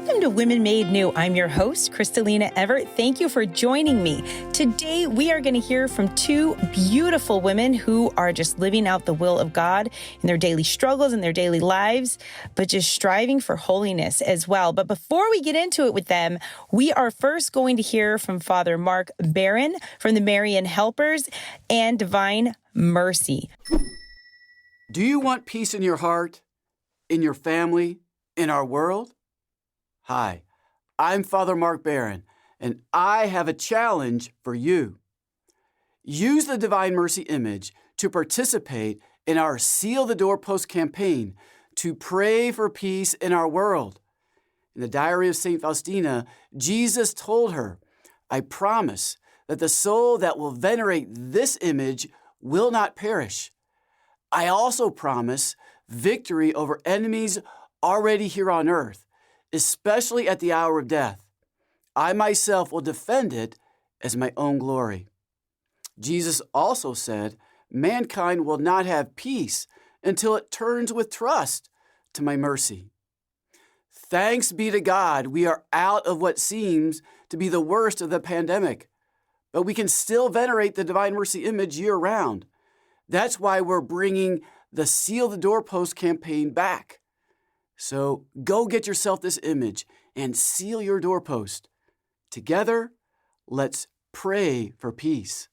Welcome to Women Made New. I'm your host, Crystalina Evert. Thank you for joining me. Today, we are going to hear from two beautiful women who are just living out the will of God in their daily struggles and their daily lives, but just striving for holiness as well. But before we get into it with them, we are first going to hear from Father Mark Barron from the Marian Helpers and Divine Mercy. Do you want peace in your heart, in your family, in our world? Hi, I'm Father Mark Barron, and I have a challenge for you. Use the Divine Mercy image to participate in our Seal the Doorpost campaign to pray for peace in our world. In the Diary of St. Faustina, Jesus told her, "I promise that the soul that will venerate this image will not perish. I also promise victory over enemies already here on earth, especially at the hour of death. I myself will defend it as my own glory." Jesus also said, "Mankind will not have peace until it turns with trust to my mercy." Thanks be to God, we are out of what seems to be the worst of the pandemic, but we can still venerate the Divine Mercy image year-round. That's why we're bringing the Seal the Doorpost campaign back. So go get yourself this image and seal your doorpost. Together, let's pray for peace.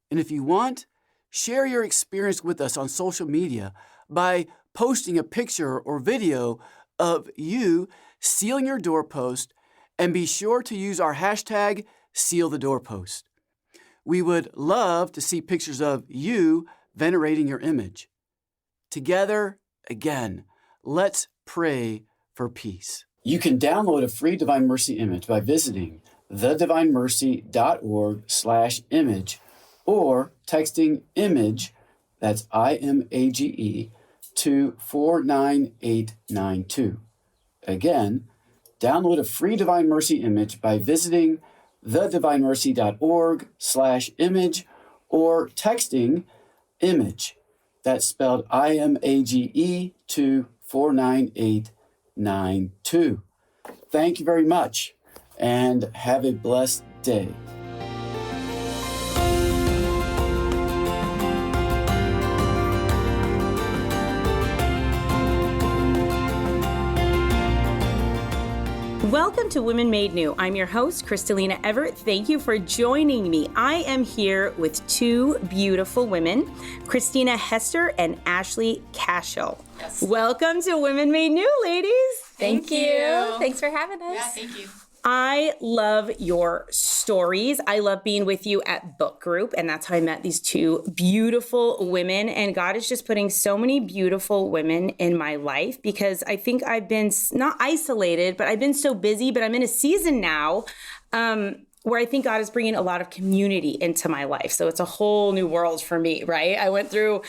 And if you want, share your experience with us on social media by posting a picture or video of you sealing your doorpost, and be sure to use our hashtag #SealTheDoorpost. We would love to see pictures of you venerating your image. Together, again, let's pray for peace. You can download a free Divine Mercy image by visiting thedivinemercy.org/image or texting image, that's IMAGE, to 49892. Again, download a free Divine Mercy image by visiting thedivinemercy.org/image or texting image, that's spelled IMAGE, to 49892. Thank you very much, and have a blessed day. Welcome to Women Made New. I'm your host, Crystalina Evert. Thank you for joining me. I am here with two beautiful women, Hester and Ashley Kaschl. Yes. Welcome to Women Made New, ladies. Thank you. Thanks for having us. Yeah, thank you. I love your stories. I love being with you at book group, and that's how I met these two beautiful women. And God is just putting so many beautiful women in my life because I think I've been not isolated, but I've been so busy. But I'm in a season now where I think God is bringing a lot of community into my life. So it's a whole new world for me, right? I went through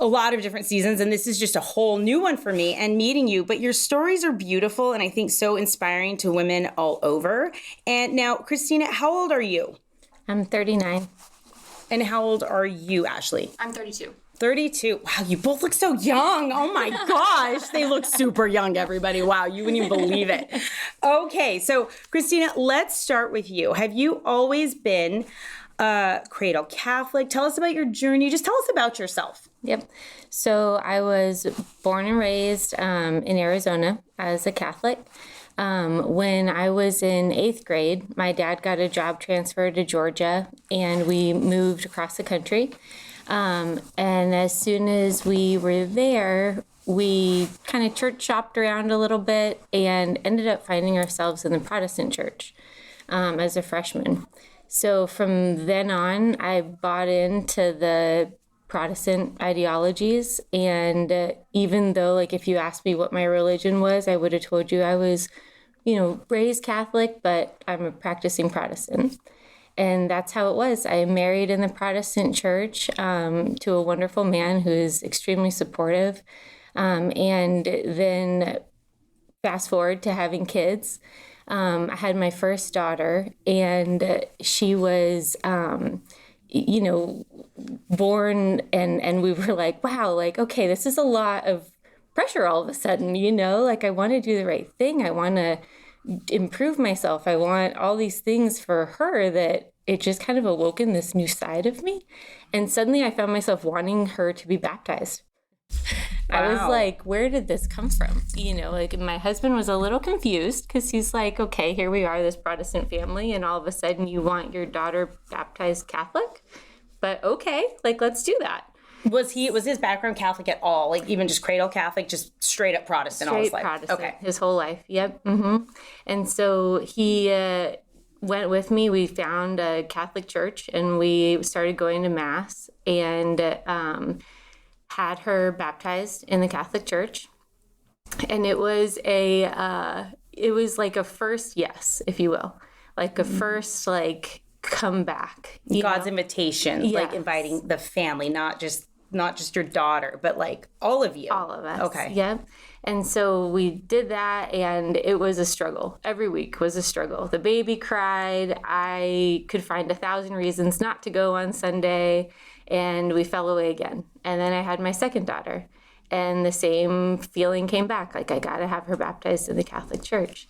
a lot of different seasons, and this is just a whole new one for me and meeting you. But your stories are beautiful and I think so inspiring to women all over. And now, Kristina, how old are you? I'm 39. And how old are you, Ashley? I'm 32. 32. Wow, you both look so young. Oh my gosh. They look super young, everybody. Wow, you wouldn't even believe it. Okay, so Kristina, let's start with you. Have you always been cradle Catholic? Tell us about your journey. Just tell us about yourself. Yep. So I was born and raised in Arizona as a Catholic. When I was in 8th grade, my dad got a job transfer to Georgia, and we moved across the country. And as soon as we were there, we kind of church shopped around a little bit and ended up finding ourselves in the Protestant church as a freshman. So from then on, I bought into the Protestant ideologies. And even though, like, if you asked me what my religion was, I would have told you I was, raised Catholic, but I'm a practicing Protestant. And that's how it was. I married in the Protestant church to a wonderful man who is extremely supportive. And then fast forward to having kids. I had my first daughter, and she was, born, and we were like, wow, like, okay, this is a lot of pressure all of a sudden, like, I want to do the right thing. I want to improve myself. I want all these things for her, that it just kind of awoken this new side of me. And suddenly I found myself wanting her to be baptized. Wow. I was like, where did this come from? Like my husband was a little confused because he's like, okay, here we are, this Protestant family, and all of a sudden you want your daughter baptized Catholic? But okay, like, let's do that. Was his background Catholic at all? Like even just cradle Catholic, just straight up Protestant all his life? Protestant, okay. His whole life. Yep. Mm-hmm. And so he went with me. We found a Catholic church and we started going to Mass, and had her baptized in the Catholic church. And it was like a first yes, if you will, like a first, like, come back. God's invitation, yes. Like inviting the family, not just your daughter, but like all of you. All of us. Okay. Yep. And so we did that, and it was a struggle. Every week was a struggle. The baby cried. I could find 1,000 reasons not to go on Sunday, and we fell away again. And then I had my second daughter, and the same feeling came back. Like, I got to have her baptized in the Catholic Church.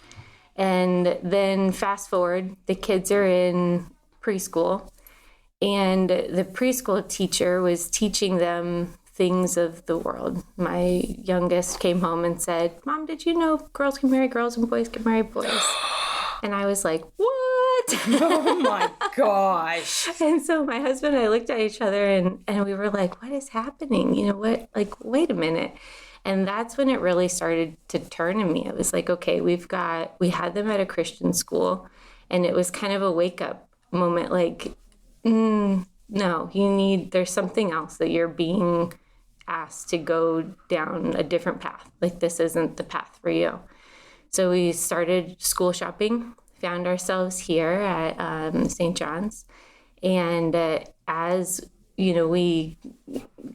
And then fast forward, the kids are in preschool, and the preschool teacher was teaching them things of the world. My youngest came home and said, Mom, did you know girls can marry girls and boys can marry boys? And I was like, what? Oh my gosh. And so my husband and I looked at each other and we were like, what is happening? What? Like, wait a minute. And that's when it really started to turn in me. It was like, okay, we had them at a Christian school, and it was kind of a wake up moment. Like, no, there's something else that you're being asked to go down a different path. Like, this isn't the path for you. So we started school shopping, found ourselves here at St. John's. And as, we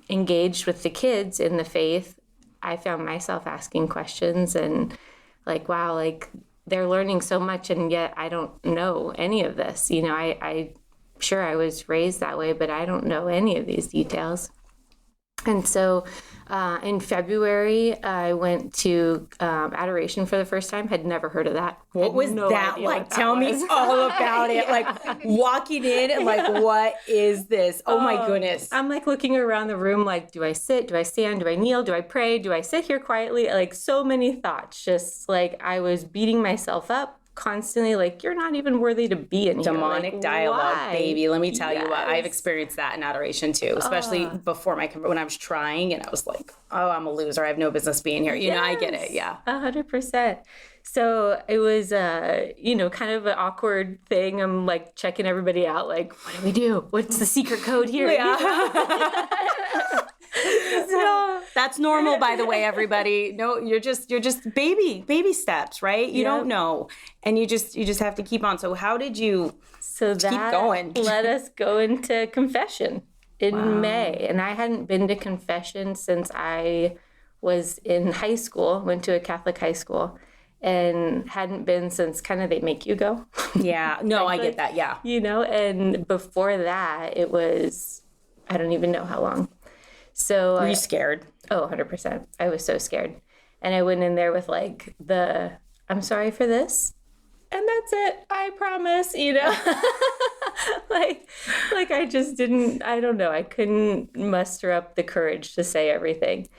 engaged with the kids in the faith, I found myself asking questions and like, wow, like they're learning so much, and yet I don't know any of this. I sure I was raised that way, but I don't know any of these details. And so in February, I went to adoration for the first time. Had never heard of that. What was that like? Tell me all about it. Like walking in and like, what is this? Oh my goodness. I'm like looking around the room like, do I sit? Do I stand? Do I kneel? Do I pray? Do I sit here quietly? Like so many thoughts. Just like I was beating myself up constantly, like, you're not even worthy to be in here. Demonic like, dialogue, why? Baby. Let me tell you what, I've experienced that in adoration too, especially before when I was trying and I was like, oh, I'm a loser. I have no business being here. I get it. Yeah. 100%. So it was, kind of an awkward thing. I'm like checking everybody out. Like, what do we do? What's the secret code here? Yeah. So, that's normal, by the way, everybody. No, you're just baby steps, right? You don't know, and you just have to keep on. So how did you keep going? Let us go into confession in May, and I hadn't been to confession since I was in high school. Went to a Catholic high school, and hadn't been since kind of they make you go. Yeah, no, I get that. Yeah, and before that, it was I don't even know how long. So were you scared? Oh, 100%. I was so scared. And I went in there with like I'm sorry for this. And that's it. I promise, like I just didn't, I don't know. I couldn't muster up the courage to say everything.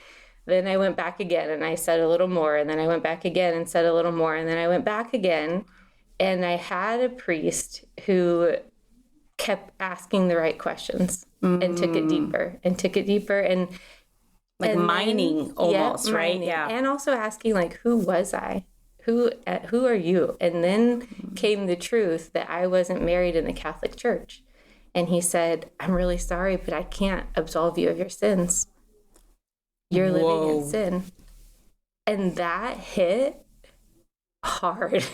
Then I went back again and I said a little more. And then I went back again and said a little more. And then I went back again. And I had a priest who kept asking the right questions and took it deeper and like mining almost, right? Mining. Yeah. And also asking like, who was I? Who are you? And then came the truth that I wasn't married in the Catholic Church. And he said, I'm really sorry, but I can't absolve you of your sins. You're living in sin. And that hit hard.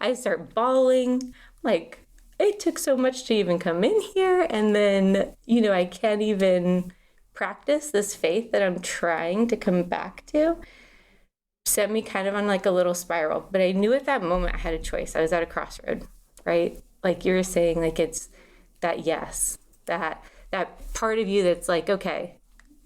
I start bawling, like, it took so much to even come in here. And then, I can't even practice this faith that I'm trying to come back to. Sent me kind of on like a little spiral. But I knew at that moment I had a choice. I was at a crossroad, right? Like you were saying, like it's that yes, that part of you that's like, okay,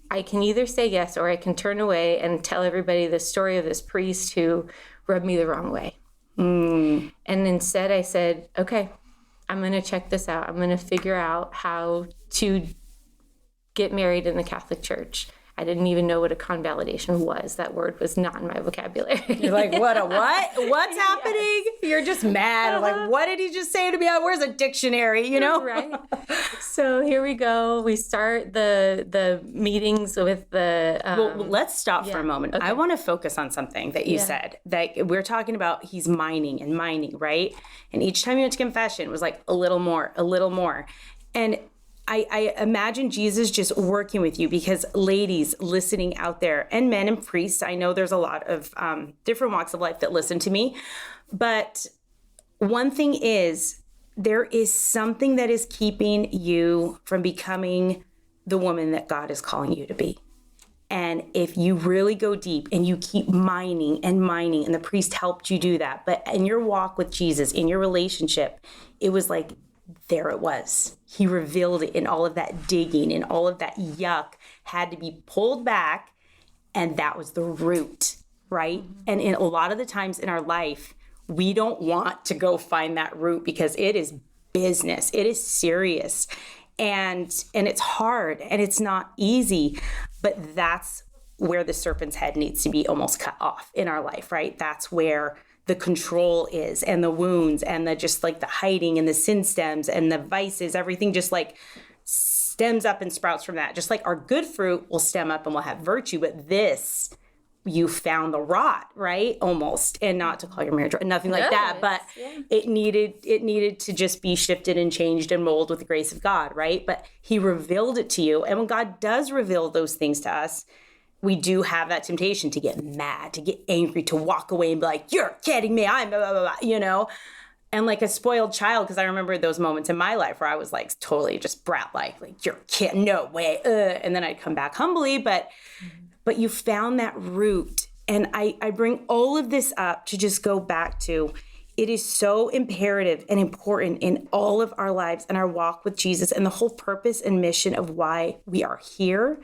I can either say yes or I can turn away and tell everybody the story of this priest who rubbed me the wrong way. And instead I said, okay, I'm going to check this out. I'm going to figure out how to get married in the Catholic Church. I didn't even know what a convalidation was. That word was not in my vocabulary. You're like, what? What's happening? You're just mad. Like, what did he just say to me? Where's a dictionary, you know? Right. So here we go. We start the meetings with the... Well, let's stop for a moment. Okay. I want to focus on something that you said. That we're talking about he's mining, right? And each time you went to confession, it was like a little more. And I imagine Jesus just working with you, because ladies listening out there, and men and priests, I know there's a lot of different walks of life that listen to me. But one thing is, there is something that is keeping you from becoming the woman that God is calling you to be. And if you really go deep and you keep mining, and the priest helped you do that, but in your walk with Jesus, in your relationship, it was like, there it was. He revealed it, in all of that digging and all of that yuck had to be pulled back. And that was the root, right? And in a lot of the times in our life, we don't want to go find that root, because it is business. It is serious. And it's hard, and it's not easy, but that's where the serpent's head needs to be almost cut off in our life, right? That's where the control is, and the wounds, and the just like the hiding, and the sin stems, and the vices, everything just like stems up and sprouts from that. Just like our good fruit will stem up and we'll have virtue, but this, you found the rot, right? Almost. And not to call your marriage, nothing like that, but it needed to just be shifted and changed and molded with the grace of God, right? But he revealed it to you. And when God does reveal those things to us, we do have that temptation to get mad, to get angry, to walk away and be like, you're kidding me, I'm blah, blah, blah, you know? And like a spoiled child, because I remember those moments in my life where I was like totally just brat-like you're kidding, no way, and then I'd come back humbly, but you found that root. And I bring all of this up to just go back to, it is so imperative and important in all of our lives and our walk with Jesus, and the whole purpose and mission of why we are here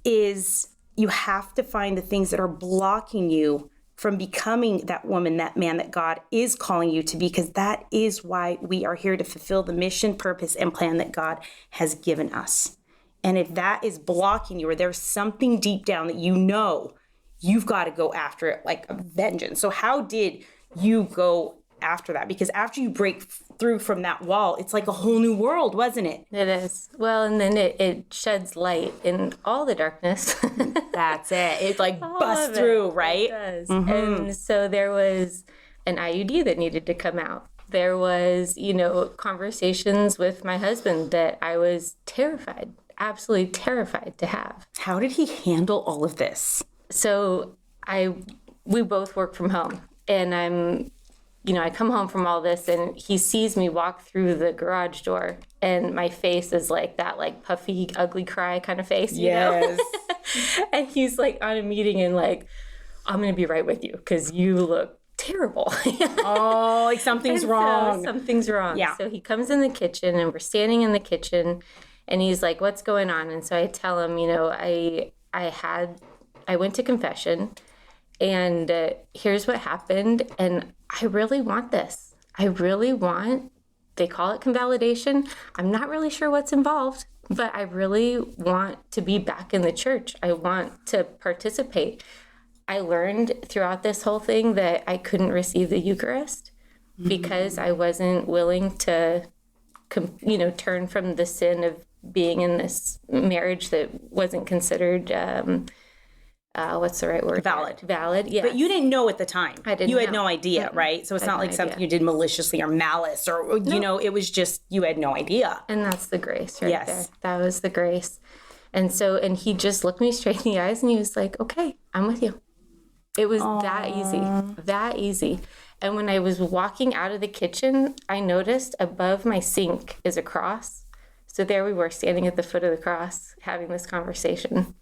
is, you have to find the things that are blocking you from becoming that woman, that man that God is calling you to be, because that is why we are here, to fulfill the mission, purpose, and plan that God has given us. And if that is blocking you, or there's something deep down that you know, you've got to go after it like a vengeance. So how did you go after that? Because after you break through from that wall, it's like a whole new world, wasn't it? It is. Well, and then it sheds light in all the darkness. That's it. It like busts through, right? It does. And so there was an IUD that needed to come out. There was, conversations with my husband that I was terrified, absolutely terrified to have. How did he handle all of this? So we both work from home, and I come home from all this, and he sees me walk through the garage door, and my face is like that, like puffy, ugly cry kind of face, you know? And he's like on a meeting and like, I'm going to be right with you because you look terrible. Oh, like something's wrong. So something's wrong. Yeah. So he comes in the kitchen, and we're standing in the kitchen, and he's like, what's going on? And so I tell him, I went to confession, and here's what happened, and I really want this. They call it convalidation. I'm not really sure what's involved, but I really want to be back in the church. I want to participate. I learned throughout this whole thing that I couldn't receive the Eucharist because I wasn't willing to, turn from the sin of being in this marriage that wasn't considered what's the right word? Valid, yeah. But you didn't know at the time. I didn't You had know. no idea, right? So it's not like something you did maliciously or malice or, it was just, you had no idea. And that's the grace right Yes. there. That was the grace. And he just looked me straight in the eyes, and he was like, okay, I'm with you. It was that easy. And when I was walking out of the kitchen, I noticed above my sink is a cross. So there we were standing at the foot of the cross having this conversation.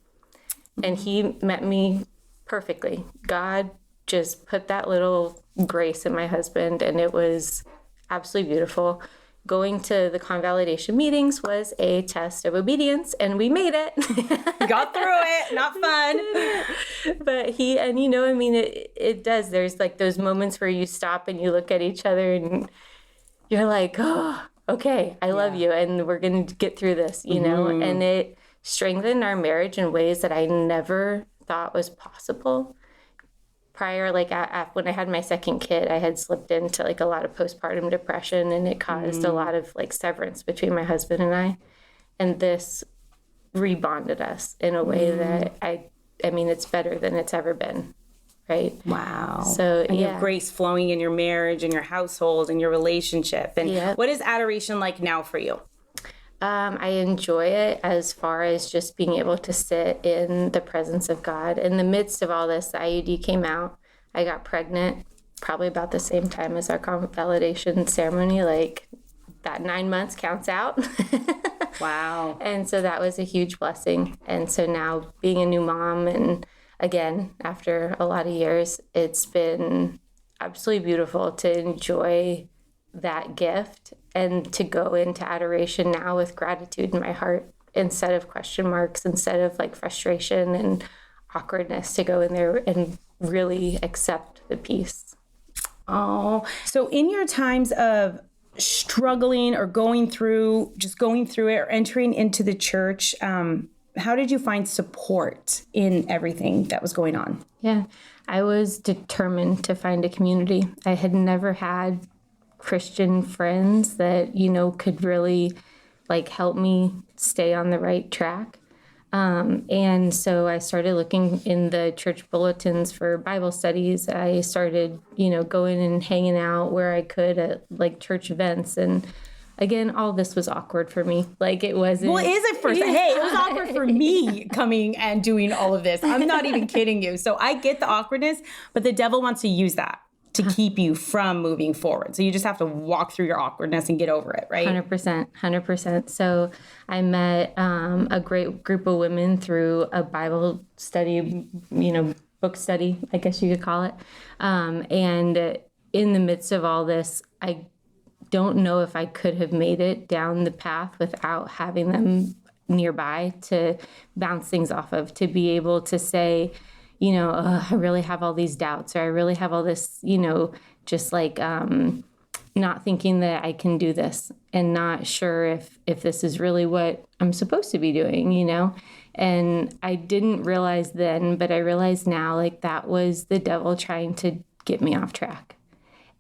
And he met me perfectly. God just put that little grace in my husband, and it was absolutely beautiful. going to the convalidation meetings was a test of obedience, and we made it. Got through it. Not fun. But it does. There's like those moments where you stop and you look at each other and you're like, oh, okay, I love you, and we're going to get through this, you know? And it strengthened our marriage in ways that I never thought was possible. Prior, like when I had my second kid, I had slipped into like a lot of postpartum depression, and it caused a lot of like severance between my husband and I. And this rebonded us in a way that I mean, it's better than it's ever been. Right. Wow. So, and you have grace flowing in your marriage and your household and your relationship. And what is adoration like now for you? I enjoy it as far as just being able to sit in the presence of God. In the midst of all this, the IUD came out. I got pregnant probably about the same time as our convalidation ceremony. Like that 9 months counts out. Wow. And so that was a huge blessing. And so now being a new mom, and again, after a lot of years, it's been absolutely beautiful to enjoy that gift and to go into adoration now with gratitude in my heart instead of question marks, instead of like frustration and awkwardness, to go in there and really accept the peace. Oh, so in your times of struggling or going through it or entering into the church, how did you find support in everything that was going on? Yeah, I was determined to find a community. I had never had Christian friends that, you know, could really like help me stay on the right track. And so I started looking in the church bulletins for Bible studies. I started, you know, going and hanging out where I could at like church events. And again, all this was awkward for me. Like it wasn't. Well, it is at first. Hey, it was awkward for me coming and doing all of this. I'm not even kidding you. So I get the awkwardness, but the devil wants to use that to keep you from moving forward. So you just have to walk through your awkwardness and get over it, right? 100%. So I met a great group of women through a Bible study, you know, book study, I guess you could call it. And in the midst of all this, I don't know if I could have made it down the path without having them nearby to bounce things off of, to be able to say, you know, I really have all these doubts, or I really have all this, you know, just like not thinking that I can do this and not sure if this is really what I'm supposed to be doing, you know. And I didn't realize then, but I realize now, like that was the devil trying to get me off track.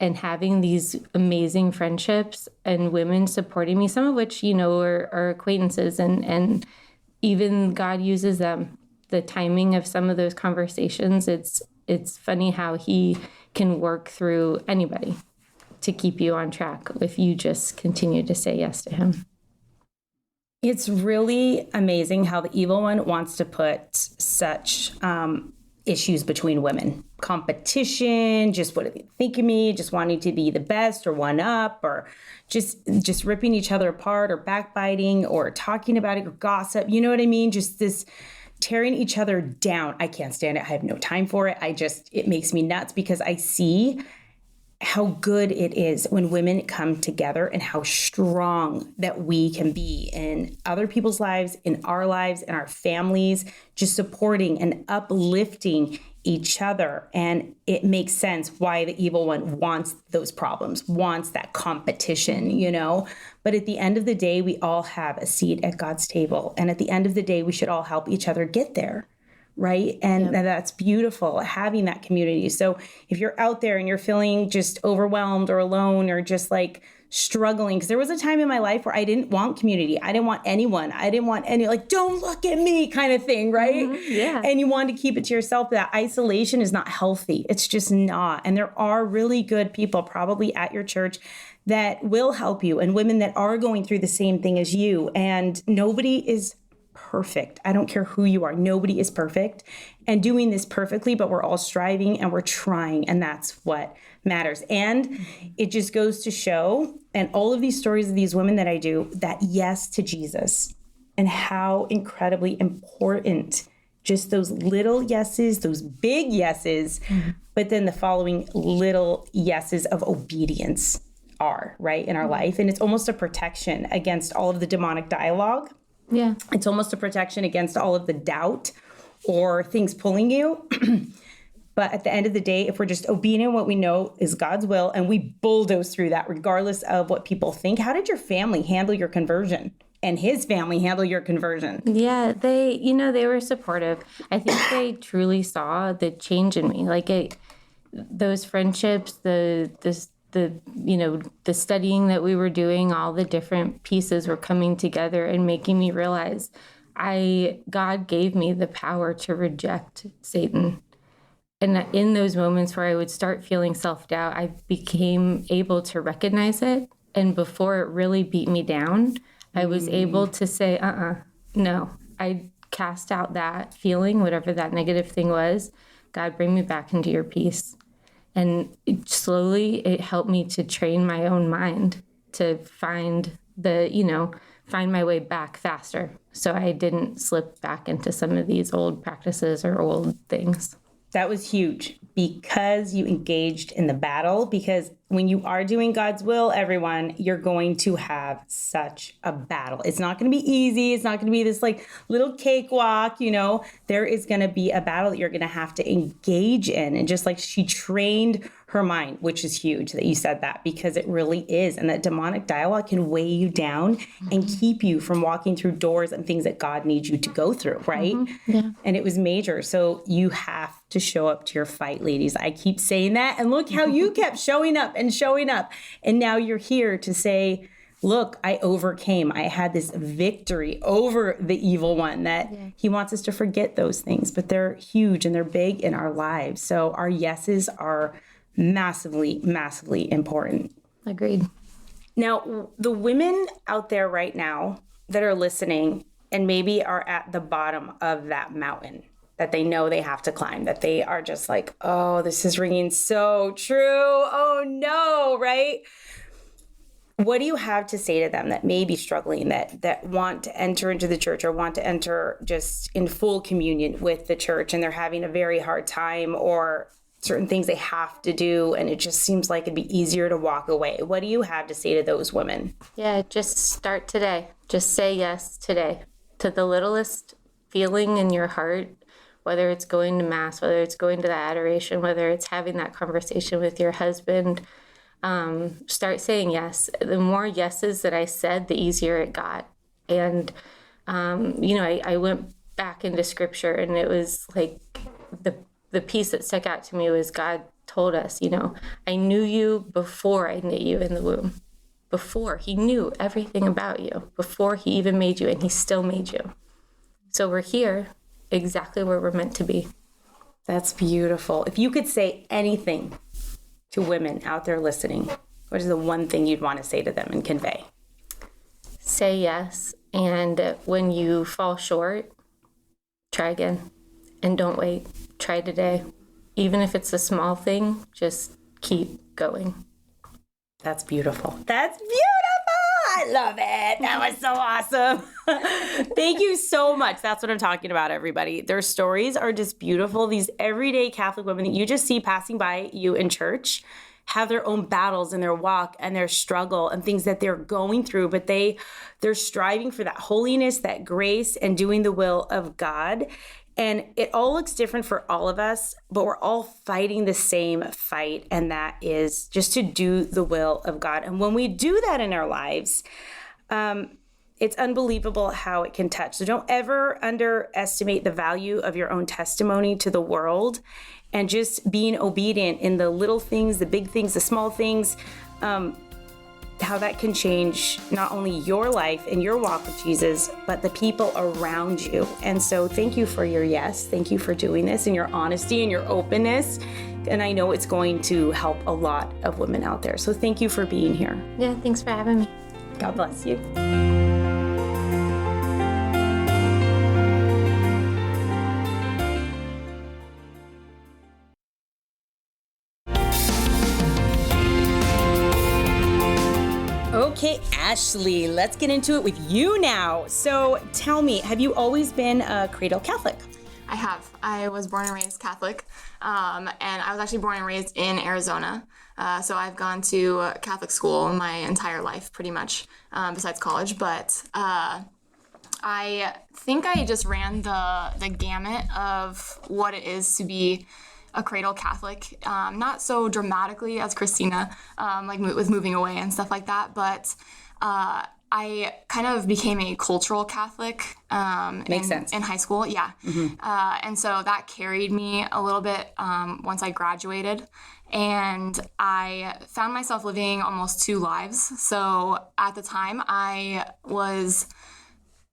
And having these amazing friendships and women supporting me, some of which, you know, are acquaintances, and even God uses them. The timing of some of those conversations, it's funny how he can work through anybody to keep you on track if you just continue to say yes to him. It's really amazing how the evil one wants to put such issues between women. Competition, just what do they think of me, just wanting to be the best or one up, or just ripping each other apart, or backbiting, or talking about it, or gossip. You know what I mean? Just this tearing each other down. I can't stand it. I have no time for it. It makes me nuts, because I see how good it is when women come together and how strong that we can be in other people's lives, in our lives, in our families, just supporting and uplifting each other. And it makes sense why the evil one wants those problems, wants that competition, you know. But at the end of the day, we all have a seat at God's table. And at the end of the day, we should all help each other get there. Right. And that's beautiful, having that community. So if you're out there and you're feeling just overwhelmed or alone or just like struggling, because there was a time in my life where I didn't want community. I didn't want anyone. I didn't want any, like, don't look at me kind of thing. Right. Mm-hmm. Yeah. And you want to keep it to yourself. That isolation is not healthy. It's just not. And there are really good people probably at your church that will help you, and women that are going through the same thing as you. And nobody is perfect. I don't care who you are. Nobody is perfect and doing this perfectly, but we're all striving and we're trying. And that's what matters. And it just goes to show, and all of these stories of these women that I do, that yes to Jesus, and how incredibly important just those little yeses, those big yeses, but then the following little yeses of obedience are, right, in our life. And it's almost a protection against all of the demonic dialogue. Yeah. It's almost a protection against all of the doubt or things pulling you. But at the end of the day, if we're just obedient what we know is God's will and we bulldoze through that regardless of what people think. How did your family handle your conversion and his family handle your conversion? Yeah, they were supportive. I think they truly saw the change in me. Like those friendships, the studying that we were doing, all the different pieces were coming together and making me realize God gave me the power to reject Satan. And in those moments where I would start feeling self-doubt, I became able to recognize it. And before it really beat me down, I was able to say, no. I cast out that feeling, whatever that negative thing was. God, bring me back into your peace. And slowly it helped me to train my own mind to find my way back faster. So I didn't slip back into some of these old practices or old things. That was huge because you engaged in the battle. Because when you are doing God's will, everyone, you're going to have such a battle. It's not going to be easy. It's not going to be this like little cakewalk, There is going to be a battle that you're going to have to engage in. And just like she trained her mind, which is huge that you said that, because it really is. And that demonic dialogue can weigh you down and keep you from walking through doors and things that God needs you to go through, right? Yeah. And it was major. So you have to show up to your fight, ladies. I keep saying that. And look how you kept showing up. And now you're here to say, look, I overcame. I had this victory over the evil one that he wants us to forget those things, but they're huge and they're big in our lives. So our yeses are massively, massively important. Agreed. Now, the women out there right now that are listening and maybe are at the bottom of that mountain that they know they have to climb, that they are just like, oh, this is ringing so true. Oh no, right? What do you have to say to them that may be struggling, that want to enter into the church or want to enter just in full communion with the church and they're having a very hard time, or certain things they have to do and it just seems like it'd be easier to walk away? What do you have to say to those women? Yeah, just start today. Just say yes today to the littlest feeling in your heart, whether it's going to mass, whether it's going to the adoration, whether it's having that conversation with your husband. Start saying yes. The more yeses that I said, the easier it got. And, I went back into scripture and it was like the piece that stuck out to me was God told us, I knew you before I knit you in the womb. Before he knew everything about you, before he even made you, and he still made you. So we're here exactly where we're meant to be. That's beautiful. If you could say anything to women out there listening, what is the one thing you'd want to say to them and convey? Say yes. And when you fall short, try again. And don't wait. Try today. Even if it's a small thing, just keep going. That's beautiful. That's beautiful. I love it. That was so awesome. Thank you so much. That's what I'm talking about, everybody. Their stories are just beautiful. These everyday Catholic women that you just see passing by you in church have their own battles in their walk and their struggle and things that they're going through, but they're striving for that holiness, that grace, and doing the will of God. And it all looks different for all of us, but we're all fighting the same fight, and that is just to do the will of God. And when we do that in our lives, it's unbelievable how it can touch. So don't ever underestimate the value of your own testimony to the world, and just being obedient in the little things, the big things, the small things, how that can change not only your life and your walk with Jesus, but the people around you. And so thank you for your yes. Thank you for doing this and your honesty and your openness. And I know it's going to help a lot of women out there. So thank you for being here. Yeah, thanks for having me. God bless you. Okay, Ashley, let's get into it with you now. So tell me, have you always been a cradle Catholic? I have. I was born and raised Catholic, and I was actually born and raised in Arizona. So I've gone to Catholic school my entire life, pretty much, besides college. But I think I just ran the gamut of what it is to be a cradle Catholic. Not so dramatically as Kristina, like with moving away and stuff like that, but I kind of became a cultural Catholic Makes sense. in high school, yeah. And so that carried me a little bit once I graduated. And I found myself living almost two lives. So at the time, I was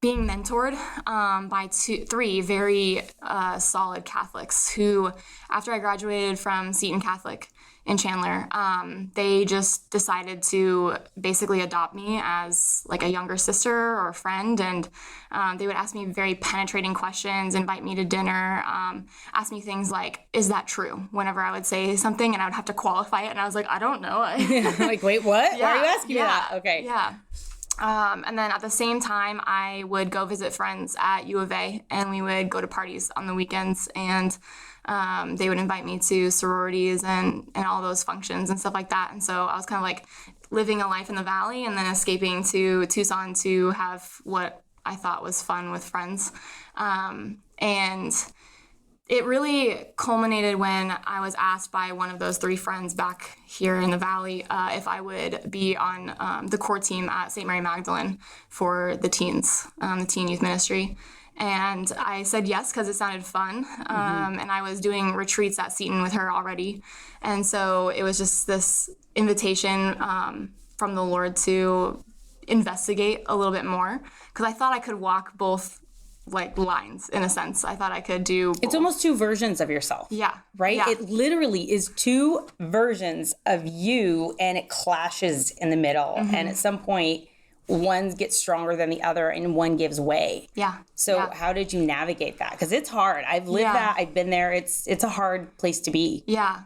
being mentored by three very solid Catholics who, after I graduated from Seton Catholic in Chandler, they just decided to basically adopt me as like a younger sister or a friend, and they would ask me very penetrating questions, invite me to dinner, ask me things like, is that true? Whenever I would say something and I would have to qualify it, and I was like, I don't know. Like, wait, what? Why are you asking me that? Okay. Yeah. And then at the same time, I would go visit friends at U of A, and we would go to parties on the weekends, and they would invite me to sororities and all those functions and stuff like that. And so I was kind of like living a life in the Valley and then escaping to Tucson to have what I thought was fun with friends. And it really culminated when I was asked by one of those three friends back here in the Valley if I would be on the core team at St. Mary Magdalene for the teens, the teen youth ministry. And I said yes because it sounded fun, and I was doing retreats at Seton with her already. And so it was just this invitation from the Lord to investigate a little bit more, because I thought I could walk both like lines in a sense. I thought I could do both. It's almost two versions of yourself. Yeah. Right? Yeah. It literally is two versions of you, and it clashes in the middle. And at some point, one gets stronger than the other and one gives way. Yeah. So how did you navigate that? Because it's hard. I've lived that. I've been there. It's a hard place to be. Yeah.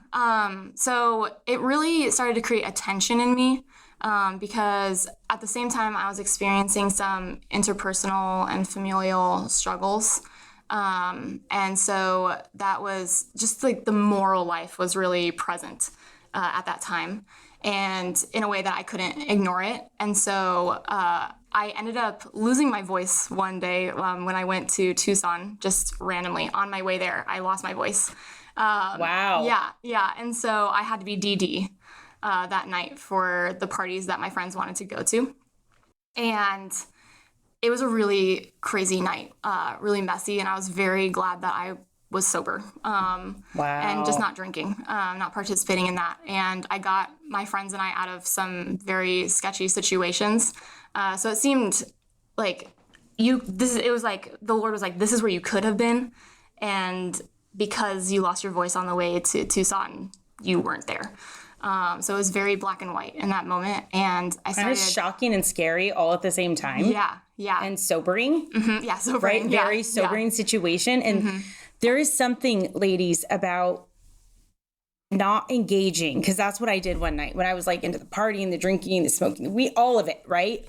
So it really started to create a tension in me because at the same time I was experiencing some interpersonal and familial struggles. And so that was just like the moral life was really present at that time, and in a way that I couldn't ignore it. And so I ended up losing my voice one day when I went to Tucson, just randomly. On my way there, I lost my voice. Wow. Yeah. And so I had to be DD that night for the parties that my friends wanted to go to. And it was a really crazy night, really messy, and I was very glad that I was sober and just not drinking, not participating in that. And I got my friends and I out of some very sketchy situations. So it seemed like it was like the Lord was like, this is where you could have been. And because you lost your voice on the way to Tucson, you weren't there. So it was very black and white in that moment. And I started... Kind of shocking and scary all at the same time. Yeah. And sobering. Yeah, sobering. Right? Very sobering situation. And there is something, ladies, about not engaging, because that's what I did one night when I was like into the partying, the drinking, the smoking, all of it, right?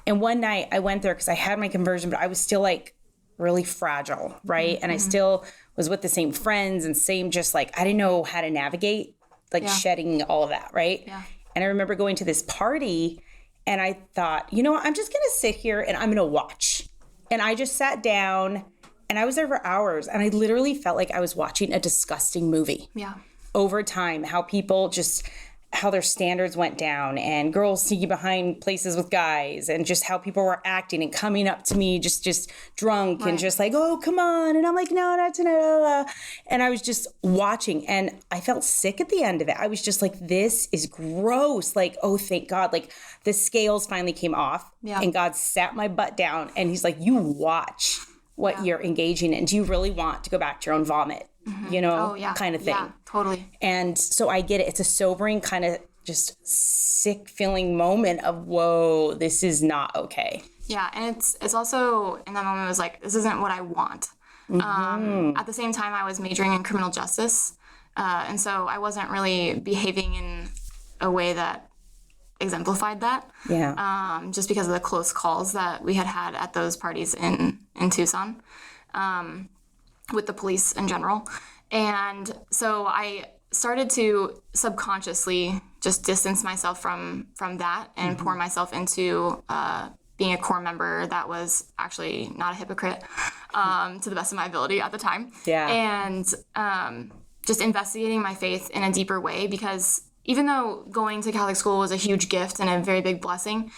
And one night I went there because I had my conversion, but I was still like really fragile, right? And I still was with the same friends and same just like, I didn't know how to navigate, like shedding all of that, right? Yeah. And I remember going to this party and I thought, you know what, I'm just going to sit here and I'm going to watch. And I just sat down and I was there for hours, and I literally felt like I was watching a disgusting movie. Yeah. Over time, how people just, how their standards went down, and girls sneaking behind places with guys, and just how people were acting and coming up to me just drunk and just like, oh, come on. And I'm like, no, not tonight. And I was just watching, and I felt sick at the end of it. I was just like, this is gross. Like, oh, thank God. Like the scales finally came off and God sat my butt down and he's like, you watch what you're engaging in. Do you really want to go back to your own vomit? You know, kind of thing. Yeah, totally. And so I get it. It's a sobering kind of just sick feeling moment of, whoa, this is not okay. Yeah. And it's also in that moment, it was like, this isn't what I want. At the same time, I was majoring in criminal justice. And so I wasn't really behaving in a way that exemplified that. Yeah. Just because of the close calls that we had at those parties in Tucson. with the police in general. And so I started to subconsciously just distance myself from that and pour myself into being a core member that was actually not a hypocrite, to the best of my ability at the time. Yeah. And just investigating my faith in a deeper way, because even though going to Catholic school was a huge gift and a very big blessing,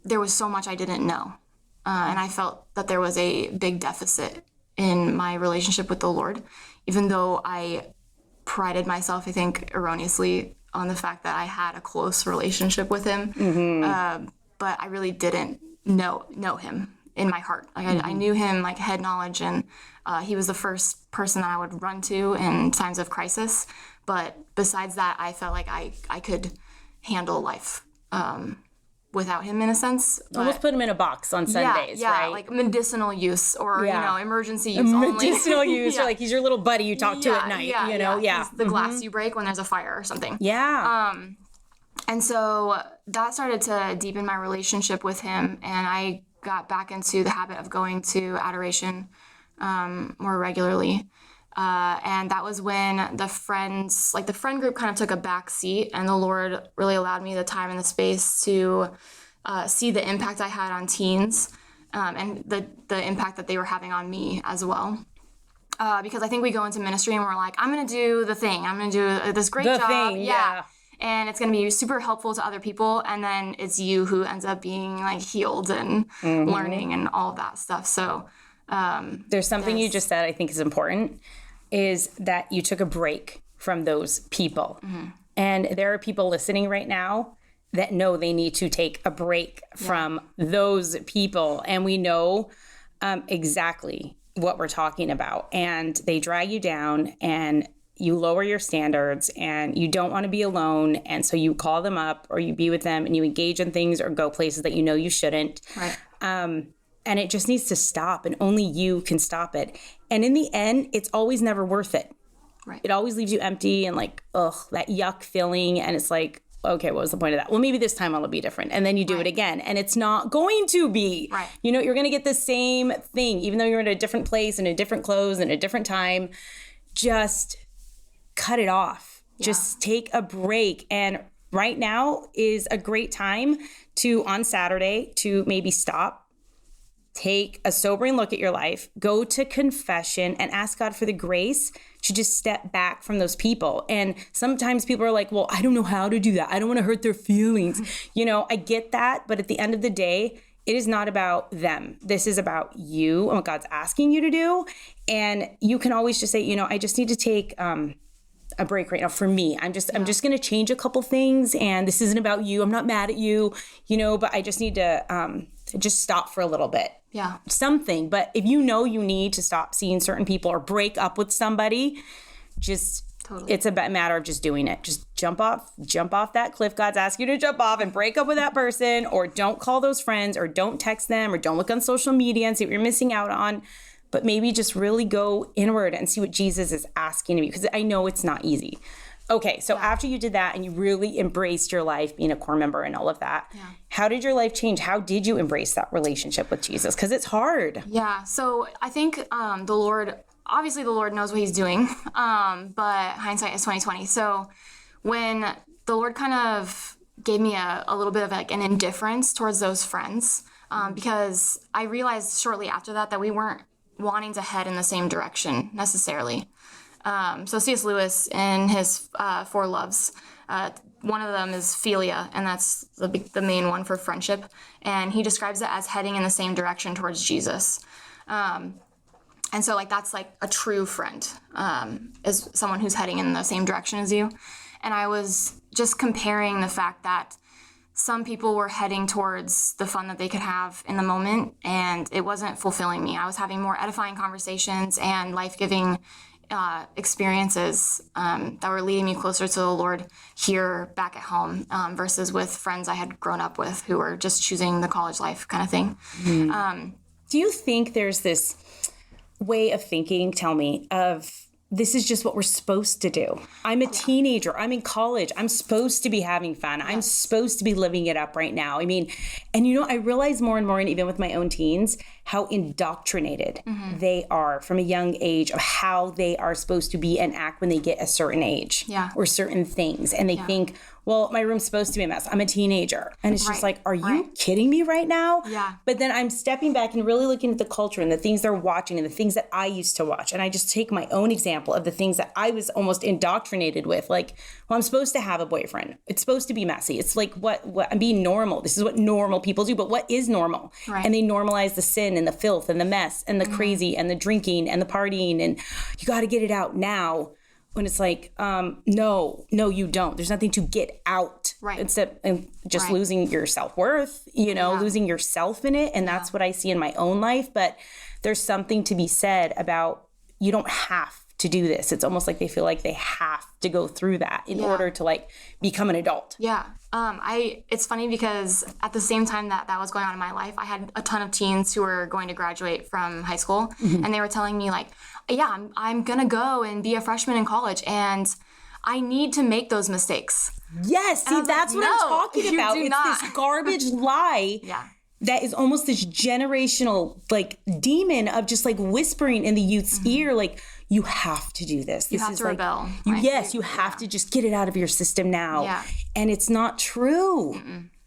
there was so much I didn't know. And I felt that there was a big deficit in my relationship with the Lord, even though I prided myself, I think, erroneously on the fact that I had a close relationship with him. But I really didn't know him in my heart. Like I knew him like head knowledge, and he was the first person that I would run to in times of crisis. But besides that, I felt like I could handle life without him in a sense. Almost put him in a box on Sundays, right? Like medicinal use or, emergency use only. Medicinal use, or like he's your little buddy you talk to at night, He's the glass you break when there's a fire or something. Yeah. And so that started to deepen my relationship with him, and I got back into the habit of going to adoration more regularly. And that was when the friend group kind of took a back seat, and the Lord really allowed me the time and the space to see the impact I had on teens, and the impact that they were having on me as well. Because I think we go into ministry and we're like, I'm going to do the thing. I'm going to do this great job. Yeah. And it's going to be super helpful to other people. And then it's you who ends up being like healed and learning and all of that stuff. So there's something you just said I think is important, is that you took a break from those people. And there are people listening right now that know they need to take a break from those people. And we know exactly what we're talking about. And they drag you down, and you lower your standards, and you don't want to be alone. And so you call them up, or you be with them, and you engage in things or go places that you know you shouldn't. Right. And it just needs to stop, and only you can stop it. And in the end, it's always never worth it. Right. It always leaves you empty and like, that yuck feeling. And it's like, okay, what was the point of that? Well, maybe this time it'll be different. And then you do it again, and it's not going to be. Right. You're going to get the same thing, even though you're in a different place and a different clothes and a different time. Just cut it off. Yeah. Just take a break. And right now is a great time to, on Saturday, to maybe stop, take a sobering look at your life, go to confession, and ask God for the grace to just step back from those people. And sometimes people are like, well, I don't know how to do that. I don't want to hurt their feelings. I get that. But at the end of the day, it is not about them. This is about you and what God's asking you to do. And you can always just say, I just need to take a break right now. For me, I'm just going to change a couple things, and this isn't about you. I'm not mad at you, but I just need to just stop for a little bit. Yeah. Something. But if you need to stop seeing certain people or break up with somebody, it's a matter of just doing it. Just jump off that cliff God's asking you to jump off, and break up with that person, or don't call those friends, or don't text them, or don't look on social media and see what you're missing out on. But maybe just really go inward and see what Jesus is asking of you, because I know it's not easy. Okay, so after you did that and you really embraced your life being a core member and all of that, how did your life change? How did you embrace that relationship with Jesus? Because it's hard. Yeah, so I think the Lord knows what he's doing, but hindsight is 20/20. So when the Lord kind of gave me a little bit of like an indifference towards those friends, because I realized shortly after that we weren't wanting to head in the same direction necessarily. So C.S. Lewis, in his Four Loves, one of them is philia, and that's the main one for friendship. And he describes it as heading in the same direction towards Jesus. And so that's like a true friend, is someone who's heading in the same direction as you. And I was just comparing the fact that some people were heading towards the fun that they could have in the moment, and it wasn't fulfilling me. I was having more edifying conversations and life-giving experiences that were leading me closer to the Lord here back at home, versus with friends I had grown up with who were just choosing the college life kind of thing. Do you think there's this way of thinking, tell me, of this is just what we're supposed to do? I'm a teenager. I'm in college. I'm supposed to be having fun. I'm supposed to be living it up right now. I mean, and I realize more and more, and even with my own teens, how indoctrinated they are from a young age of how they are supposed to be and act when they get a certain age or certain things. And they think, well, my room's supposed to be a mess. I'm a teenager. And it's just like, are you kidding me right now? Yeah. But then I'm stepping back and really looking at the culture and the things they're watching and the things that I used to watch. And I just take my own example of the things that I was almost indoctrinated with. Like, well, I'm supposed to have a boyfriend. It's supposed to be messy. It's like, what I'm being normal. This is what normal people do. But what is normal? Right. And they normalize the sin and the filth and the mess and the crazy and the drinking and the partying. And you got to get it out now. When it's like, no, you don't. There's nothing to get out. Right. Instead of just losing your self-worth, losing yourself in it. And that's what I see in my own life. But there's something to be said about you don't have to do this. It's almost like they feel like they have to go through that in order to like become an adult. Yeah. It's funny because at the same time that was going on in my life, I had a ton of teens who were going to graduate from high school, and they were telling me like, yeah, I'm going to go and be a freshman in college, and I need to make those mistakes. Yes. See, that's what I'm talking about. It's this garbage lie. That is almost this generational like demon of just like whispering in the youth's ear, like, you have to do this. You have to rebel. You have to just get it out of your system now. Yeah. And it's not true.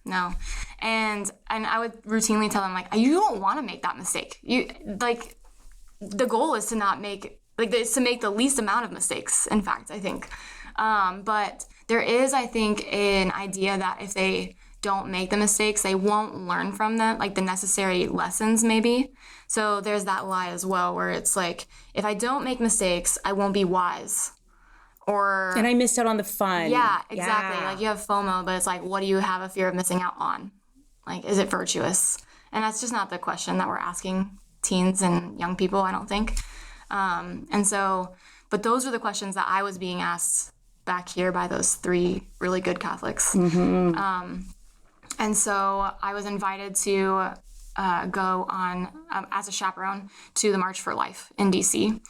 No. And I would routinely tell them like, you don't want to make that mistake. You like, the goal is to not make, like, it's to make the least amount of mistakes, in fact, I think. But there is, I think, an idea that if they don't make the mistakes, they won't learn from them, like the necessary lessons maybe. So there's that lie as well, where it's like, if I don't make mistakes, I won't be wise. And I missed out on the fun. Yeah, exactly. Like you have FOMO, but it's like, what do you have a fear of missing out on? Like, is it virtuous? And that's just not the question that we're asking teens and young people, I don't think. But those are the questions that I was being asked back here by those 3 really good Catholics. And so I was invited to go on as a chaperone to the March for Life in DC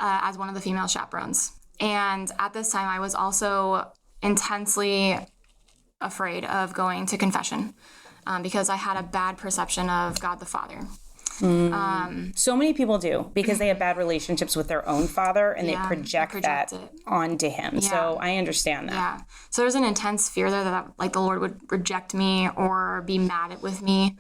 as one of the female chaperones. And at this time, I was also intensely afraid of going to confession because I had a bad perception of God the Father. So many people do because they have bad relationships with their own father and they project that onto him. So I understand that. Yeah. So there's an intense fear there that like the Lord would reject me or be mad with me,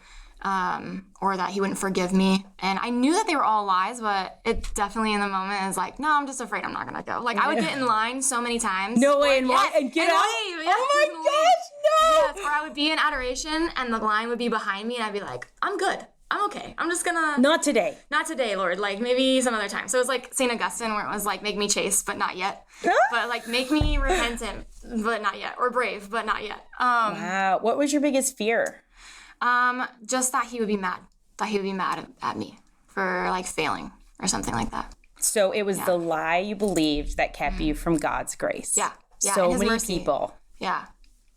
or that he wouldn't forgive me. And I knew that they were all lies, but it definitely in the moment is like, no, I'm just afraid I'm not going to go. Like I would get in line so many times. No way. And get out. Oh my gosh, no. Yes, or I would be in adoration and the line would be behind me and I'd be like, I'm good. I'm okay. I'm just gonna... Not today. Not today, Lord. Like, maybe some other time. So it was like St. Augustine where it was like, make me chaste, but not yet. But like, make me repentant, but not yet. Or brave, but not yet. Wow. What was your biggest fear? Just that he would be mad. That he would be mad at me for like failing or something like that. So it was the lie you believed that kept you from God's grace. Yeah. So many people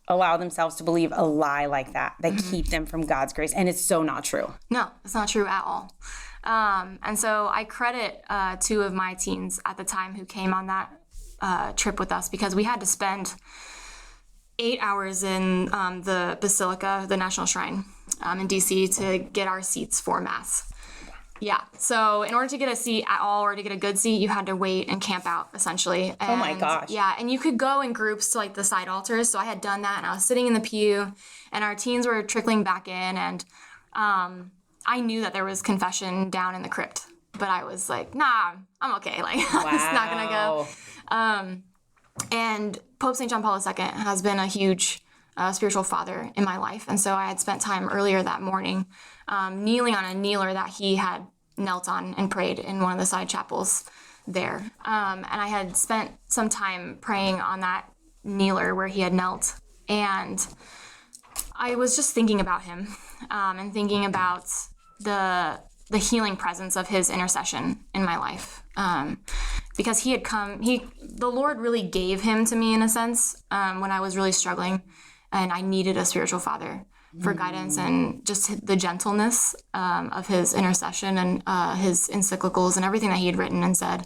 allow themselves to believe a lie like that keep them from God's grace. And it's so not true. No, it's not true at all. And so I credit 2 of my teens at the time who came on that trip with us because we had to spend 8 hours in the Basilica, the National Shrine in DC to get our seats for Mass. Yeah. So in order to get a seat at all or to get a good seat, you had to wait and camp out essentially. And, oh my gosh. Yeah. And you could go in groups to like the side altars. So I had done that and I was sitting in the pew and our teens were trickling back in and I knew that there was confession down in the crypt, but I was like, nah, I'm okay. Like I'm just not going to go. And Pope St. John Paul II has been a huge spiritual father in my life. And so I had spent time earlier that morning kneeling on a kneeler that he had knelt on and prayed in one of the side chapels there. And I had spent some time praying on that kneeler where he had knelt. And I was just thinking about him and thinking about the healing presence of his intercession in my life. Because he had come, the Lord really gave him to me in a sense when I was really struggling and I needed a spiritual father for guidance and just the gentleness of his intercession and his encyclicals and everything that he had written and said.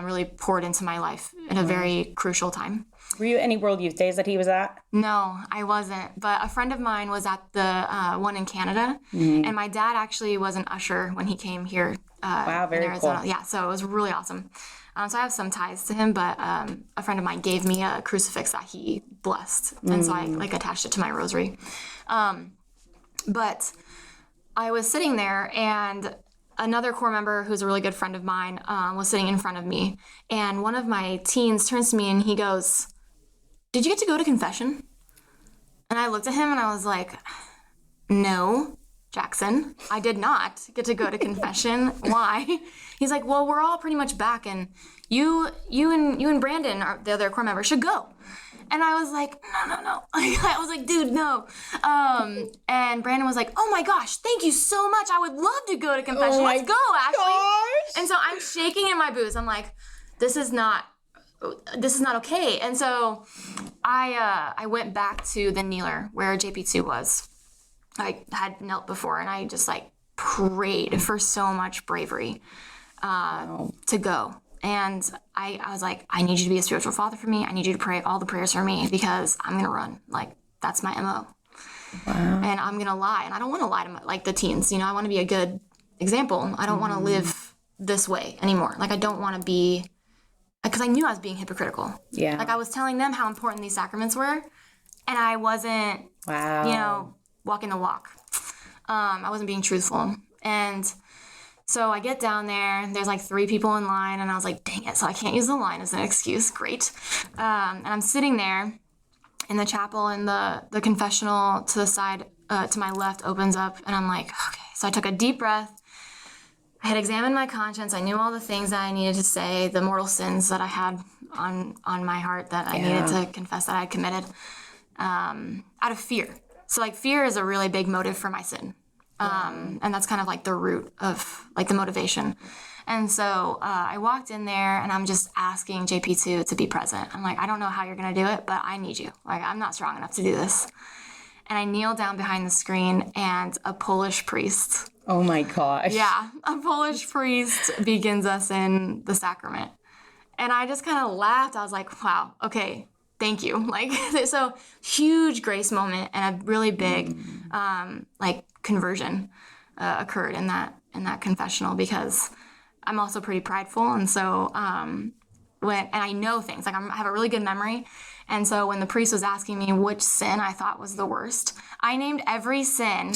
really poured into my life at a very crucial time. Were you at any World Youth Days that he was at? No, I wasn't. But a friend of mine was at the one in Canada, and my dad actually was an usher when he came here Wow, very in Arizona. cool. Yeah, so it was really awesome. So I have some ties to him, but a friend of mine gave me a crucifix that he blessed, and so I attached it to my rosary. But I was sitting there, and another core member who's a really good friend of mine was sitting in front of me, and one of my teens turns to me and he goes, "Did you get to go to confession?" And I looked at him and I was like, "No, Jackson, I did not get to go to confession. Why?" He's like, "Well, we're all pretty much back, and you and Brandon, the other core member, should go." And I was like, no. I was like, "Dude, no." And Brandon was like, "Oh my gosh, thank you so much. I would love to go to confession. Let's go, Ashley." Gosh. And so I'm shaking in my boots. I'm like, this is not okay. And so I went back to the kneeler where JP2 was. I had knelt before, and I just prayed for so much bravery to go. And I was like, "I need you to be a spiritual father for me. I need you to pray all the prayers for me, because I'm going to run. That's my MO. Wow. And I'm going to lie. And I don't want to lie to the teens. I want to be a good example. I don't want to live this way anymore. I don't want to be, because I knew I was being hypocritical. Yeah. I was telling them how important these sacraments were, and I wasn't, Wow. walking the walk. I wasn't being truthful. And so I get down there, and there's 3 people in line, and I was like, dang it, so I can't use the line as an excuse. Great. And I'm sitting there in the chapel, and the confessional to the side, to my left, opens up, and I'm like, okay. So I took a deep breath. I had examined my conscience. I knew all the things that I needed to say, the mortal sins that I had on my heart that I needed to confess that I had committed, out of fear. So fear is a really big motive for my sin. And that's kind of the root of the motivation. And so I walked in there, and I'm just asking JP2 to be present. I'm like, "I don't know how you're going to do it, but I need you. I'm not strong enough to do this." And I kneel down behind the screen, and a Polish priest. Oh my gosh. Yeah, a Polish priest begins us in the sacrament. And I just kind of laughed. I was like, wow, okay, thank you. So huge grace moment, and a really big conversion occurred in that confessional, because I'm also pretty prideful. And so and I know things, I have a really good memory. And so when the priest was asking me which sin I thought was the worst, I named every sin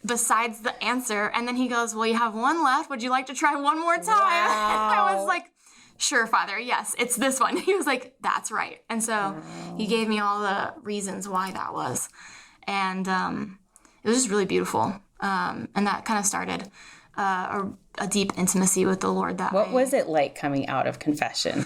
besides the answer. And then he goes, "Well, you have one left. Would you like to try one more time?" Wow. And I was like, "Sure, Father. Yes, it's this one." He was like, "That's right." And so he gave me all the reasons why that was. And it was just really beautiful. And that kind of started a deep intimacy with the Lord that What was it like coming out of confession?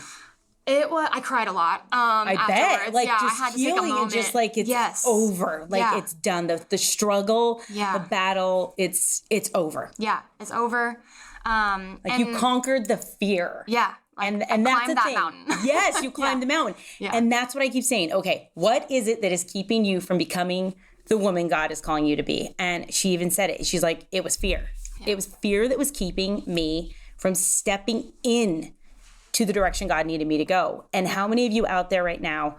It was. I cried a lot. I afterwards. bet. Yeah, Just I had to take a healing moment. and just it's Yes. over. Yeah. It's done. The struggle, Yeah. the battle, it's over. Yeah, it's over. And You conquered the fear. Yeah. And I that's climbed the that thing. mountain. Yes, you climbed the mountain. Yeah. And that's what I keep saying. Okay, what is it that is keeping you from becoming the woman God is calling you to be? And she even said it. She's like, it was fear. Yeah. It was fear that was keeping me from stepping in to the direction God needed me to go. And how many of you out there right now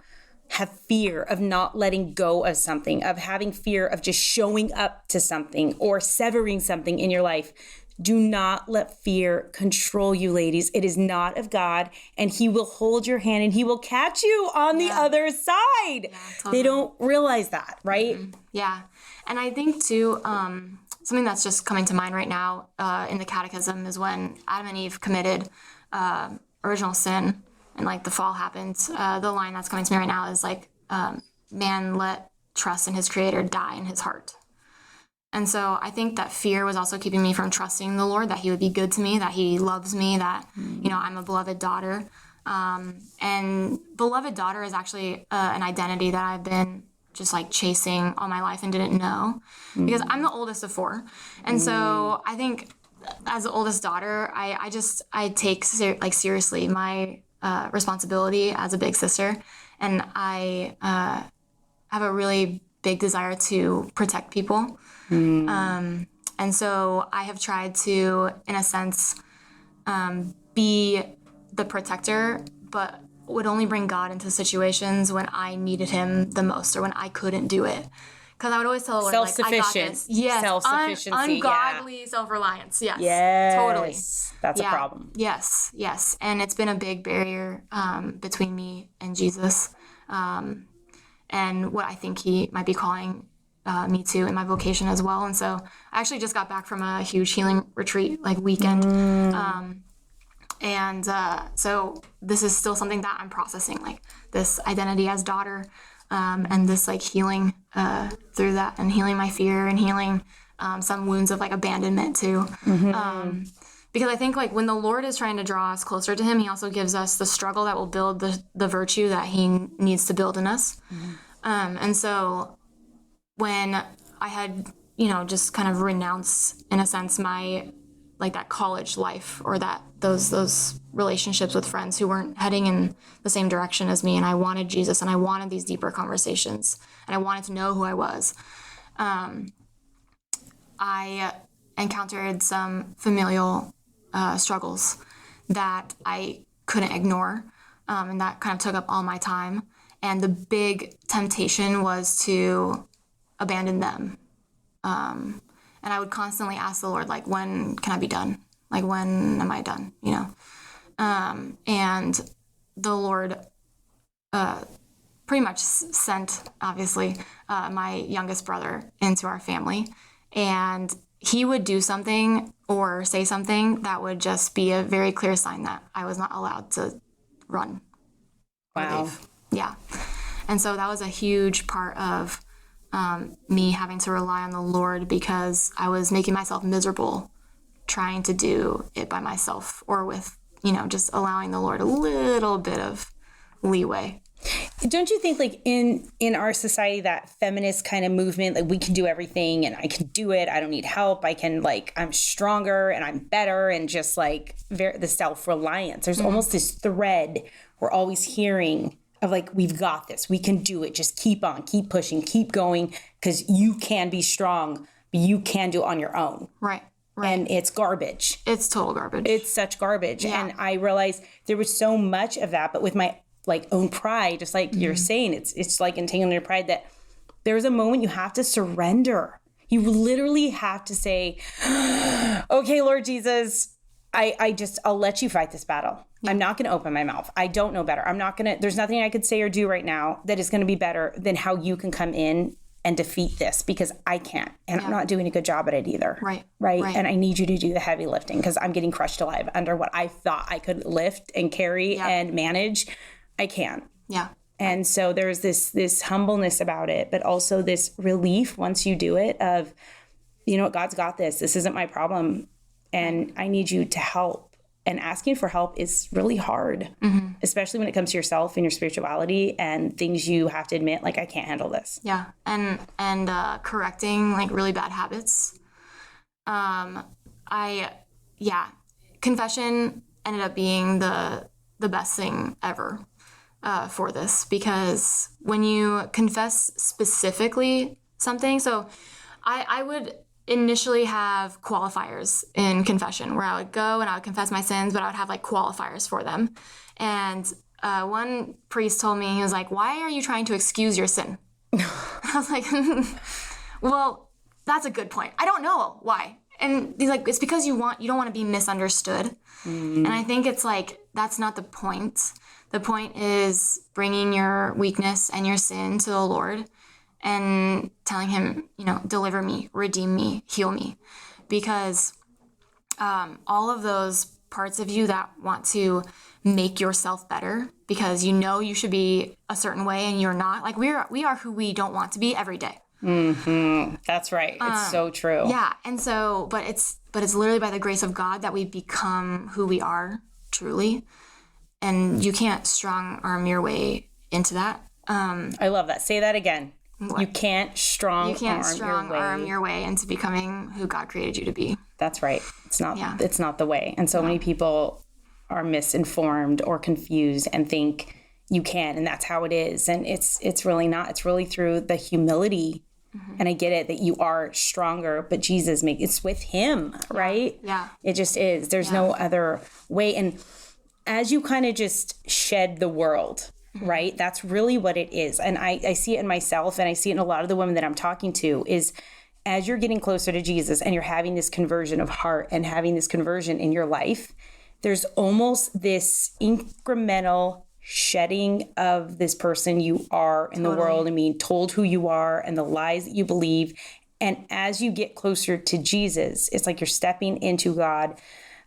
have fear of not letting go of something, of having fear of just showing up to something or severing something in your life? Do not let fear control you, ladies. It is not of God, and he will hold your hand and he will catch you on the other side. Yeah, totally. They don't realize that, right? Mm-hmm. Yeah. And I think too, something that's just coming to mind right now in the catechism is when Adam and Eve committed original sin and the fall happened. The line that's coming to me right now is man let trust in his creator die in his heart. And so I think that fear was also keeping me from trusting the Lord, that he would be good to me, that he loves me, that, I'm a beloved daughter. And beloved daughter is actually an identity that I've been just chasing all my life and didn't know, because I'm the oldest of 4. And so I think as the oldest daughter, I take seriously my responsibility as a big sister. And I have a really big desire to protect people. And so I have tried to, in a sense, be the protector, but would only bring God into situations when I needed him the most or when I couldn't do it. Because I would always tell the Lord, like, I got this. Yes, Self-sufficiency, ungodly self-reliance. Yes, yes, totally. That's a problem. Yes, yes. And it's been a big barrier between me and Jesus, and what I think he might be calling me to in my vocation as well. And so I actually just got back from a huge healing retreat, like weekend. So this is still something that I'm processing, like this identity as daughter, and this like healing through that, and healing my fear, and healing some wounds of like abandonment too. Because I think like when the Lord is trying to draw us closer to him, he also gives us the struggle that will build the virtue that he needs to build in us. And so when I had, just kind of renounced, in a sense, my like that college life, or that those relationships with friends who weren't heading in the same direction as me, and I wanted Jesus, and I wanted these deeper conversations, and I wanted to know who I was, I encountered some familial struggles that I couldn't ignore, and that kind of took up all my time. And the big temptation was to abandon them. And I would constantly ask the Lord, like, when can I be done? Like, when am I done? And the Lord pretty much sent, obviously, my youngest brother into our family. And he would do something or say something that would just be a very clear sign that I was not allowed to run. Wow. Leave. Yeah. And so that was a huge part of me having to rely on the Lord, because I was making myself miserable trying to do it by myself, or with, just allowing the Lord a little bit of leeway. Don't you think, like, in our society, that feminist kind of movement, like, we can do everything and I can do it, I don't need help, I can, like, I'm stronger and I'm better, and just like the self-reliance, there's almost this thread we're always hearing of, like, we've got this, we can do it, just keep on, keep pushing, keep going, because you can be strong, but you can do it on your own. Right. And it's garbage. It's total garbage. It's such garbage. Yeah. And I realized there was so much of that, but with my like own pride, just like you're saying, it's like entangling your pride, that there's a moment you have to surrender. You literally have to say, okay, Lord Jesus, I'll let you fight this battle. Yeah. I'm not going to open my mouth. I don't know better. There's nothing I could say or do right now that is going to be better than how you can come in and defeat this, because I can't. And I'm not doing a good job at it either. Right. And I need you to do the heavy lifting, because I'm getting crushed alive under what I thought I could lift and carry and manage. I can't. Yeah. And so there's this humbleness about it, but also this relief once you do it of, God's got this. This isn't my problem. And I need you to help. And asking for help is really hard, especially when it comes to yourself and your spirituality and things you have to admit, like, I can't handle this. Yeah. And correcting like really bad habits. Confession ended up being the best thing ever for this, because when you confess specifically something, so I would initially have qualifiers in confession, where I would go and I would confess my sins, but I would have like qualifiers for them. And one priest told me, he was like, "Why are you trying to excuse your sin?" I was like, well, that's a good point. I don't know why. And he's like, it's because you don't want to be misunderstood. And I think it's like, that's not the point. The point is bringing your weakness and your sin to the Lord and telling him, deliver me, redeem me, heal me. Because all of those parts of you that want to make yourself better because you should be a certain way and you're not, like, we are who we don't want to be every day. That's right. It's so true. Yeah. And so, but it's literally by the grace of God that we become who we are truly. And you can't strong arm your way into that. I love that. Say that again. What? You can't strong arm your way into becoming who God created you to be. That's right. It's not the way. And so many people are misinformed or confused and think you can, and that's how it is. And it's really not. It's really through the humility. And I get it that you are stronger, but Jesus it's with him, right? Yeah. It just is. There's no other way. And as you kind of just shed the world, right? That's really what it is. And I see it in myself, and I see it in a lot of the women that I'm talking to, is as you're getting closer to Jesus and you're having this conversion of heart and having this conversion in your life, there's almost this incremental shedding of this person you are in the world and being told who you are and the lies that you believe. And as you get closer to Jesus, it's like you're stepping into God,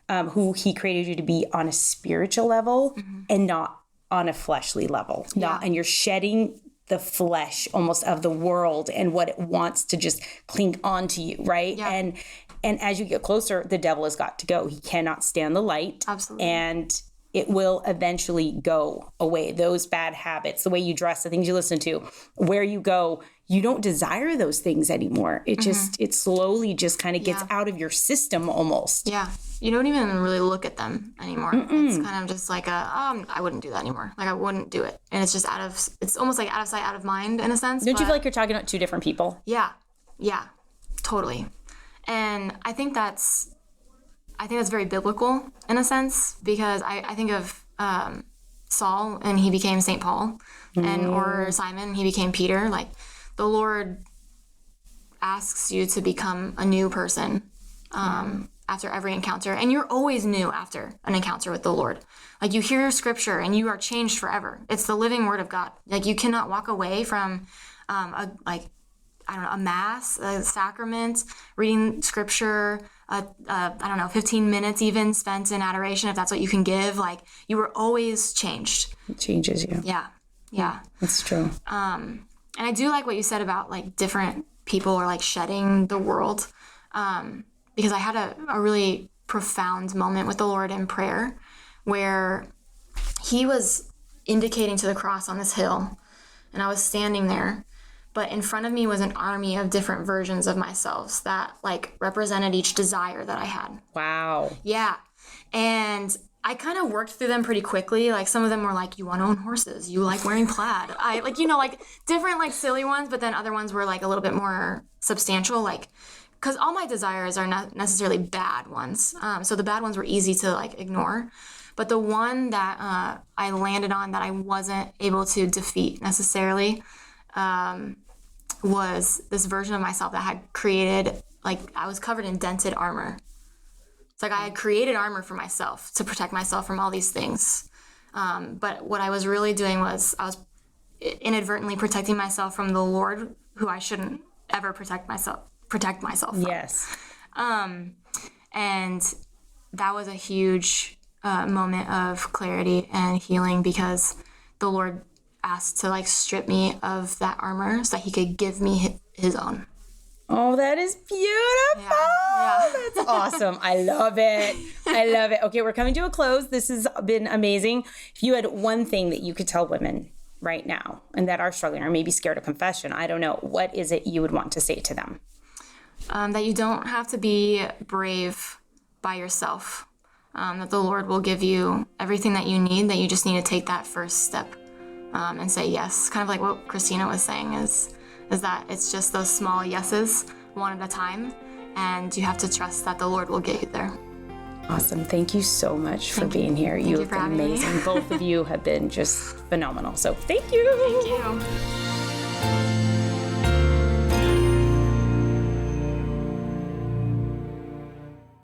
who he created you to be on a spiritual level and not on a fleshly level. And you're shedding the flesh almost of the world and what it wants to just cling onto you, right? Yeah. And as you get closer, the devil has got to go. He cannot stand the light. Absolutely. And it will eventually go away. Those bad habits, the way you dress, the things you listen to, where you go, you don't desire those things anymore. It just, it slowly just kind of gets out of your system almost. Yeah. You don't even really look at them anymore. It's kind of just like I wouldn't do that anymore. Like I wouldn't do it. And it's just it's almost like out of sight, out of mind in a sense. Don't you feel like you're talking about two different people? Yeah. Yeah, totally. And I think that's very biblical in a sense, because I think of Saul and he became St. Paul, or Simon, he became Peter. Like the Lord asks you to become a new person after every encounter. And you're always new after an encounter with the Lord. Like you hear scripture and you are changed forever. It's the living word of God. Like you cannot walk away from a mass, a sacrament, reading scripture, 15 minutes even spent in adoration, if that's what you can give. Like you were always changed. It changes you. Yeah. That's true. And I do like what you said about like different people or like shedding the world. Because I had a really profound moment with the Lord in prayer where he was indicating to the cross on this hill and I was standing there. But in front of me was an army of different versions of myself that like represented each desire that I had. Wow. Yeah. And I kind of worked through them pretty quickly. Like some of them were like, you want to own horses. You like wearing plaid. I like, like different like silly ones, but then other ones were like a little bit more substantial. Like, because all my desires are not necessarily bad ones. So the bad ones were easy to like ignore. But the one that I landed on that I wasn't able to defeat necessarily was this version of myself that had created, like I was covered in dented armor. It's like I had created armor for myself to protect myself from all these things. But what I was really doing was I was inadvertently protecting myself from the Lord, who I shouldn't ever protect myself from. Yes. And that was a huge moment of clarity and healing, because the Lord asked to like strip me of that armor so that he could give me his own. Oh, that is beautiful. Yeah. That's awesome. I love it. Okay, we're coming to a close. This has been amazing. If you had one thing that you could tell women right now and that are struggling or maybe scared of confession, I don't know, what is it you would want to say to them? That you don't have to be brave by yourself. That the Lord will give you everything that you need, that you just need to take that first step and say yes. Kind of like what Kristina was saying is that it's just those small yeses, one at a time, and you have to trust that the Lord will get you there. Awesome. Thank you so much for being here. You have been amazing. Both of you have been just phenomenal. So thank you. Thank you.